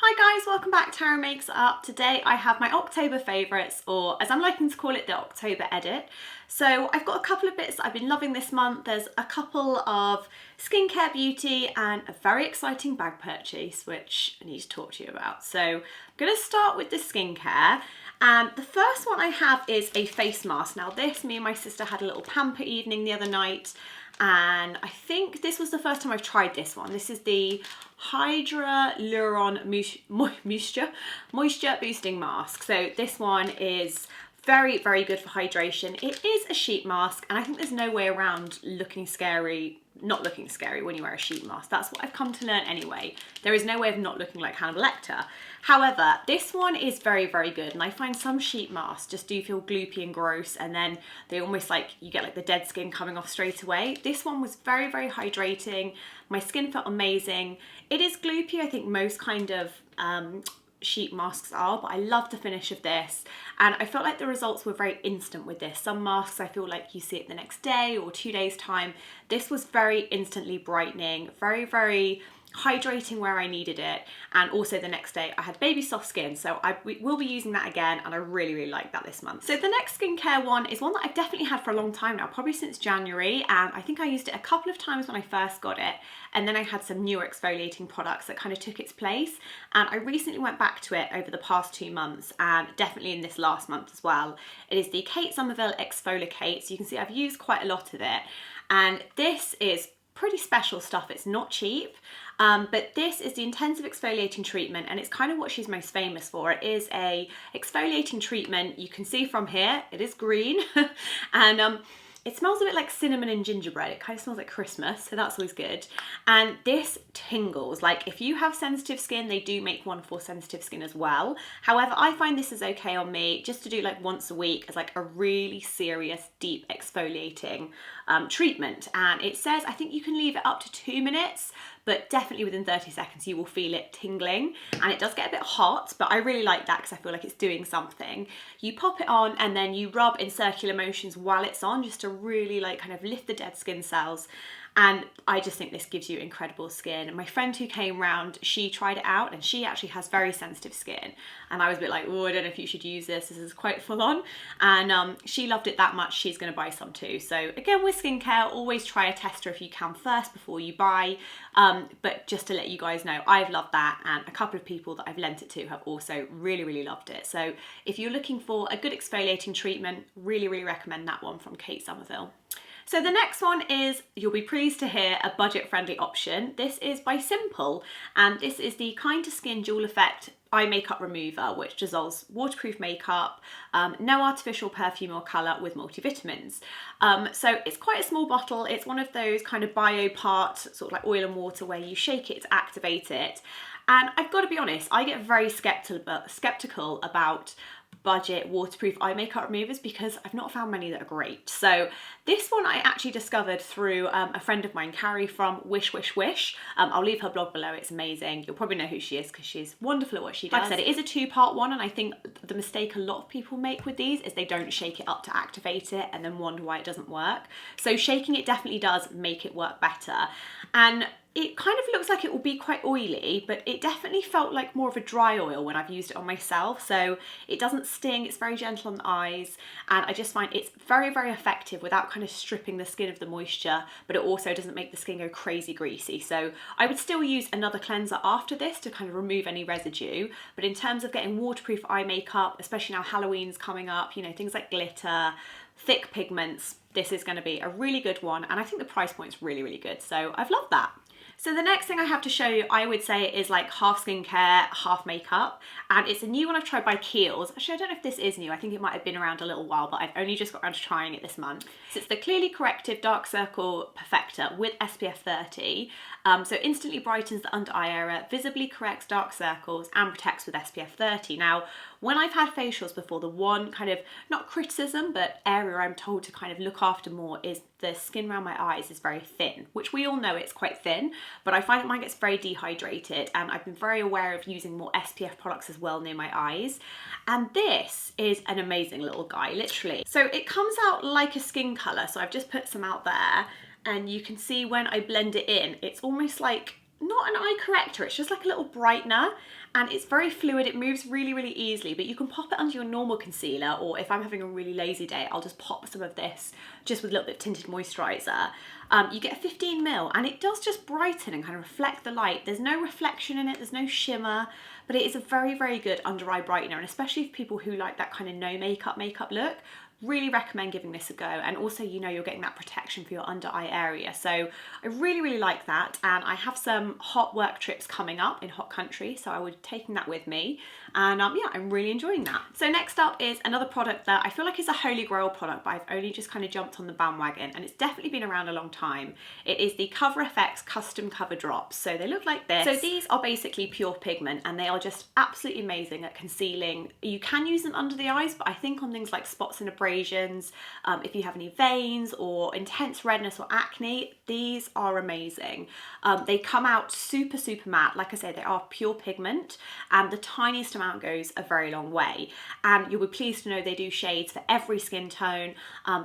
Hi guys, welcome back to Tara Makes Up. Today I have my October favourites, or as I'm liking to call it, the October edit. So I've got a couple of bits that I've been loving this month. There's a couple of skincare beauty and a very exciting bag purchase which I need to talk to you about. So I'm going to start with the skincare. And the first one I have is a face mask. Now this, me and my sister had a little pamper evening the other night, and I think this was the first time I've tried this one. This is the Hydraluron moisture boosting mask. So this one is very, very good for hydration. It is a sheet mask, and I think there's no way around not looking scary when you wear a sheet mask. That's what I've come to learn anyway. There is no way of not looking like Hannibal Lecter. However, this one is very, very good, and I find some sheet masks just do feel gloopy and gross, and then they almost you get like the dead skin coming off straight away. This one was very, very hydrating. My skin felt amazing. It is gloopy, I think most kind of sheet masks are, but I love the finish of this, and I felt like the results were very instant with this. Some masks I feel like you see it the next day or 2 days time. This was very instantly brightening, very, very hydrating where I needed it, and also the next day I had baby soft skin, so we will be using that again, and I really, really like that this month. So the next skincare one is one that I've definitely had for a long time now, probably since January, and I think I used it a couple of times when I first got it, and then I had some newer exfoliating products that kind of took its place, and I recently went back to it over the past 2 months, and definitely in this last month as well. It is the Somerville Exfolikate. So you can see I've used quite a lot of it, and this is pretty special stuff. It's not cheap, but this is the intensive exfoliating treatment, and it's kind of what she's most famous for. It is a exfoliating treatment. You can see from here, it is green, and it smells a bit like cinnamon and gingerbread. It kind of smells like Christmas, so that's always good. And this tingles. Like, if you have sensitive skin, they do make one for sensitive skin as well. However, I find this is okay on me, just to do like once a week as like a really serious, deep exfoliating treatment. And it says, I think you can leave it up to 2 minutes, but definitely within 30 seconds you will feel it tingling, and it does get a bit hot, but I really like that because I feel like it's doing something. You pop it on and then you rub in circular motions while it's on, just to really like kind of lift the dead skin cells. And I just think this gives you incredible skin. My friend who came round, she tried it out, and she actually has very sensitive skin. And I was a bit like, oh, I don't know if you should use this. This is quite full on. And she loved it that much, she's gonna buy some too. So again, with skincare, always try a tester if you can first before you buy. But just to let you guys know, I've loved that, and a couple of people that I've lent it to have also really, really loved it. So if you're looking for a good exfoliating treatment, really, really recommend that one from Somerville. So the next one is, you'll be pleased to hear, a budget-friendly option. This is by Simple, and this is the Kind to Skin Dual Effect Eye Makeup Remover, which dissolves waterproof makeup, no artificial perfume or colour, with multivitamins. So it's quite a small bottle. It's one of those kind of bio part, sort of like oil and water, where you shake it to activate it. And I've got to be honest, I get very skeptical about budget waterproof eye makeup removers because I've not found many that are great. So this one I actually discovered through a friend of mine, Carrie from Wish Wish Wish. I'll leave her blog below, it's amazing. You'll probably know who she is because she's wonderful at what she does. Like I said, it is a 2-part one, and I think the mistake a lot of people make with these is they don't shake it up to activate it and then wonder why it doesn't work. So shaking it definitely does make it work better. And it kind of looks like it will be quite oily, but it definitely felt like more of a dry oil when I've used it on myself. So it doesn't sting, it's very gentle on the eyes, and I just find it's very, very effective without kind of stripping the skin of the moisture, but it also doesn't make the skin go crazy greasy. So I would still use another cleanser after this to kind of remove any residue, but in terms of getting waterproof eye makeup, especially now Halloween's coming up, you know, things like glitter, thick pigments, this is going to be a really good one, and I think the price point's really, really good, so I've loved that. So the next thing I have to show you, I would say, is like half skincare, half makeup, and it's a new one I've tried by Kiehls. Actually, I don't know if this is new. I think it might have been around a little while, but I've only just got around to trying it this month. So it's the Clearly Corrective Dark Circle Perfector with SPF 30. So instantly brightens the under eye area, visibly corrects dark circles, and protects with SPF 30. Now, when I've had facials before, the one kind of, not criticism, but area I'm told to kind of look after more is the skin around my eyes is very thin, which we all know it's quite thin, but I find that mine gets very dehydrated, and I've been very aware of using more SPF products as well near my eyes. And this is an amazing little guy, literally. So it comes out like a skin colour, so I've just put some out there, and you can see when I blend it in, it's almost like not an eye corrector, it's just like a little brightener, and it's very fluid. It moves really, really easily, but you can pop it under your normal concealer, or if I'm having a really lazy day, I'll just pop some of this just with a little bit of tinted moisturiser. You get a 15 ml, and it does just brighten and kind of reflect the light. There's no reflection in it, there's no shimmer, but it is a very, very good under eye brightener, and especially for people who like that kind of no makeup look, really recommend giving this a go. And also, you know, you're getting that protection for your under eye area. So I really, really like that. And I have some hot work trips coming up in hot country, so I would be taking that with me. And yeah, I'm really enjoying that. So next up is another product that I feel like is a holy grail product, but I've only just kind of jumped on the bandwagon, and it's definitely been around a long time. It is the Cover FX Custom Cover Drops. So they look like this. So these are basically pure pigment, and they are just absolutely amazing at concealing. You can use them under the eyes, but I think on things like spots and abrasions, if you have any veins or intense redness or acne, these are amazing. They come out super, super matte. Like I say, they are pure pigment, and the tiniest amount goes a very long way. And you'll be pleased to know they do shades for every skin tone.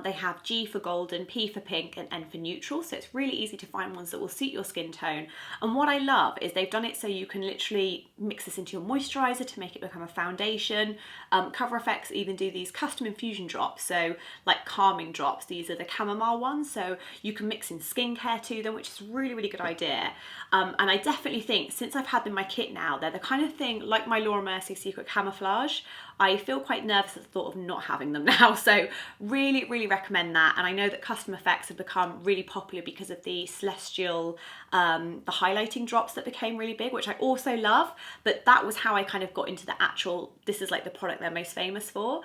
They have G for golden, P for pink, and N for neutral, so it's really easy to find ones that will suit your skin tone. And what I love is they've done it so you can literally mix this into your moisturiser to make it become a foundation. Cover FX even do these custom infusion drops, so like calming drops. These are the chamomile ones, so you can mix in skincare to them, which is a really, really good idea. And I definitely think, since I've had them in my kit now, they're the kind of thing, like my Laura Mercier Secret Camouflage, I feel quite nervous at the thought of not having them now. So really, really recommend that. And I know that custom effects have become really popular because of the celestial, the highlighting drops that became really big, which I also love, but that was how I kind of got into the actual, this is like the product they're most famous for.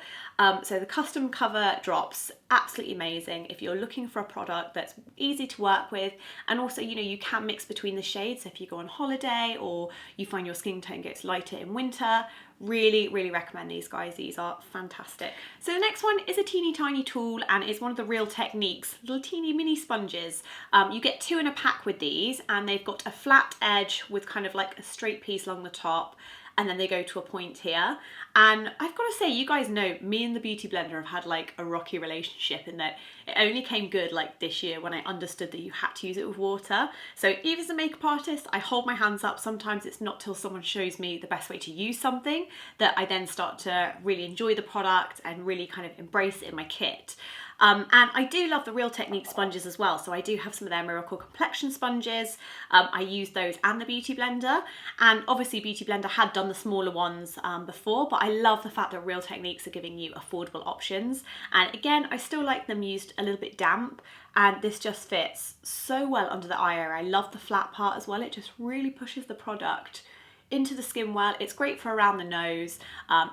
So the custom cover drops, absolutely amazing if you're looking for a product that's easy to work with, and also, you know, you can mix between the shades. So if you go on holiday or you find your skin tone gets lighter in winter, really, really recommend these guys. These are fantastic. So the next one is a teeny tiny tool, and it's one of the Real Techniques little teeny mini sponges. You get 2 in a pack with these, and they've got a flat edge with kind of like a straight piece along the top, and then they go to a point here. And I've got to say, you guys know me and the Beauty Blender have had like a rocky relationship, in that it only came good like this year when I understood that you had to use it with water. So even as a makeup artist, I hold my hands up. Sometimes it's not till someone shows me the best way to use something that I then start to really enjoy the product and really kind of embrace it in my kit. And I do love the Real Technique sponges as well. So I do have some of their Miracle Complexion sponges. I use those and the Beauty Blender. And obviously Beauty Blender had done the smaller ones before, but I love the fact that Real Techniques are giving you affordable options. And again, I still like them used a little bit damp, and this just fits so well under the eye area. I love the flat part as well. It just really pushes the product into the skin well. It's great for around the nose,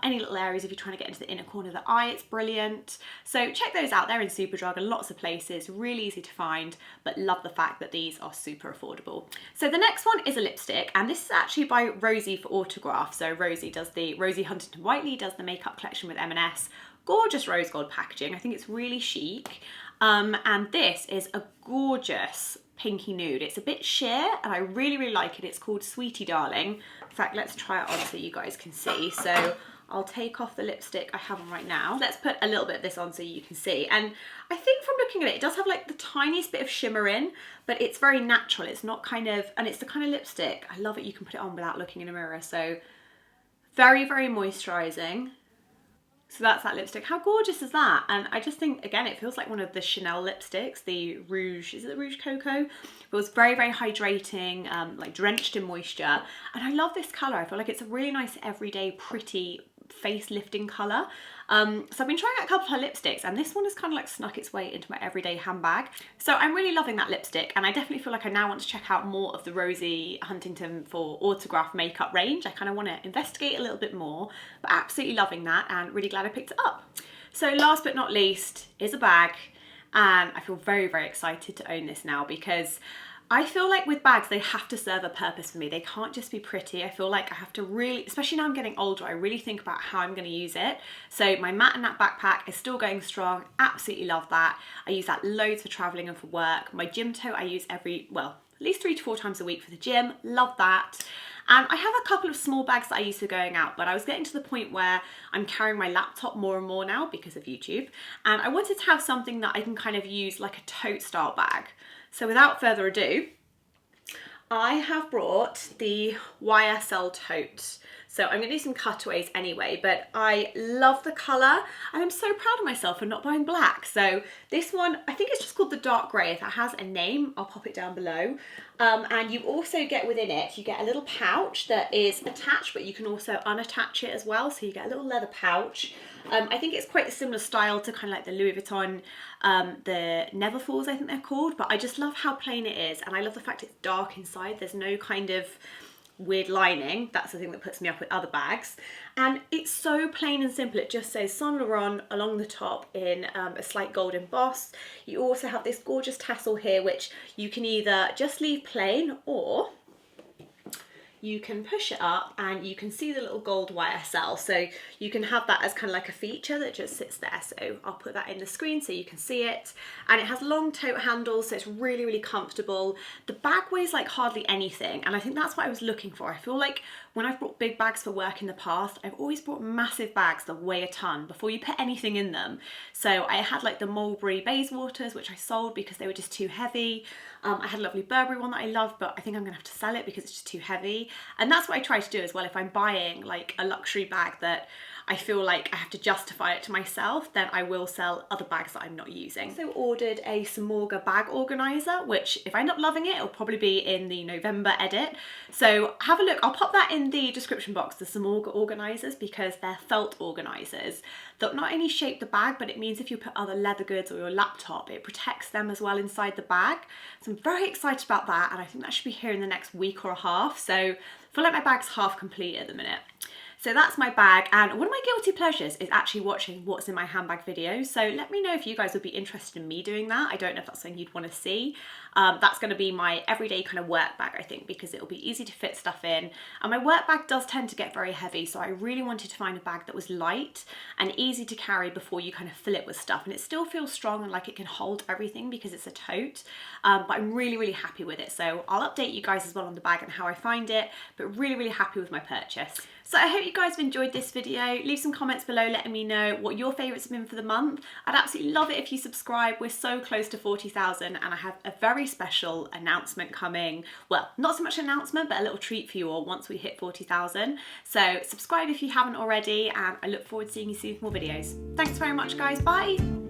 any little areas if you're trying to get into the inner corner of the eye, it's brilliant. So check those out, they're in Superdrug and lots of places, really easy to find, but love the fact that these are super affordable. So the next one is a lipstick, and this is actually by Rosie for Autograph. So Rosie Huntington Whiteley does the makeup collection with M&S. Gorgeous rose gold packaging, I think it's really chic. And this is a gorgeous pinky nude. It's a bit sheer and I really, really like it. It's called Sweetie Darling. In fact, let's try it on so you guys can see. So I'll take off the lipstick I have on right now. Let's put a little bit of this on so you can see. And I think from looking at it, it does have like the tiniest bit of shimmer in, but it's very natural. It's not kind of, and it's the kind of lipstick, I love it, you can put it on without looking in a mirror. So very, very moisturizing. So that's that lipstick. How gorgeous is that? And I just think, again, it feels like one of the Chanel lipsticks, the Rouge, is it the Rouge Cocoa? It was very, very hydrating, like drenched in moisture. And I love this color. I feel like it's a really nice, everyday, pretty, face lifting color. So I've been trying out a couple of her lipsticks, and this one has kind of like snuck its way into my everyday handbag. So I'm really loving that lipstick, and I definitely feel like I now want to check out more of the Rosie Huntington for Autograph makeup range. I kind of want to investigate a little bit more, but absolutely loving that and really glad I picked it up. So last but not least is a bag, and I feel very, very excited to own this now because I feel like with bags, they have to serve a purpose for me. They can't just be pretty. I feel like I have to really, especially now I'm getting older, I really think about how I'm going to use it. So my Matte and Nat backpack is still going strong. Absolutely love that. I use that loads for traveling and for work. My gym tote I use at least 3 to 4 times a week for the gym. Love that. And I have a couple of small bags that I use for going out, but I was getting to the point where I'm carrying my laptop more and more now because of YouTube. And I wanted to have something that I can kind of use like a tote style bag. So without further ado, I have brought the YSL Tote. So I'm going to do some cutaways anyway, but I love the colour and I'm so proud of myself for not buying black. So this one, I think it's just called the dark grey. If it has a name, I'll pop it down below. And you also get within it, you get a little pouch that is attached, but you can also unattach it as well. So you get a little leather pouch. I think it's quite a similar style to kind of like the Louis Vuitton, the Neverfalls, I think they're called, but I just love how plain it is. And I love the fact it's dark inside. There's no kind of weird lining. That's the thing that puts me up with other bags. And it's so plain and simple. It just says Saint Laurent along the top in a slight gold emboss. You also have this gorgeous tassel here, which you can either just leave plain or you can push it up and you can see the little gold YSL. So you can have that as kind of like a feature that just sits there. So I'll put that in the screen so you can see it. And it has long tote handles, so it's really, really comfortable. The bag weighs like hardly anything. And I think that's what I was looking for. I feel like when I've brought big bags for work in the past, I've always brought massive bags that weigh a ton before you put anything in them. So I had like the Mulberry Bayswaters, which I sold because they were just too heavy. I had a lovely Burberry one that I loved, but I think I'm gonna have to sell it because it's just too heavy. And that's what I try to do as well. If I'm buying like a luxury bag that I feel like I have to justify it to myself, then I will sell other bags that I'm not using. I also ordered a Samorga bag organizer, which if I end up loving it, it'll probably be in the November edit. So have a look, I'll pop that in the description box, the Samorga organizers, because they're felt organizers that not only shape the bag, but it means if you put other leather goods or your laptop, it protects them as well inside the bag. So I'm very excited about that, and I think that should be here in the next week or a half. So I feel like my bag's half complete at the minute. So that's my bag, and one of my guilty pleasures is actually watching what's in my handbag videos. So let me know if you guys would be interested in me doing that. I don't know if that's something you'd want to see. That's going to be my everyday kind of work bag, I think, because it'll be easy to fit stuff in. And my work bag does tend to get very heavy, so I really wanted to find a bag that was light and easy to carry before you kind of fill it with stuff. And it still feels strong and like it can hold everything because it's a tote, but I'm really, really happy with it. So I'll update you guys as well on the bag and how I find it, but really, really happy with my purchase. So I hope you guys have enjoyed this video. Leave some comments below letting me know what your favourites have been for the month. I'd absolutely love it if you subscribe. We're so close to 40,000 and I have a very special announcement coming. Well, not so much an announcement, but a little treat for you all once we hit 40,000. So subscribe if you haven't already, and I look forward to seeing you soon for more videos. Thanks very much, guys. Bye.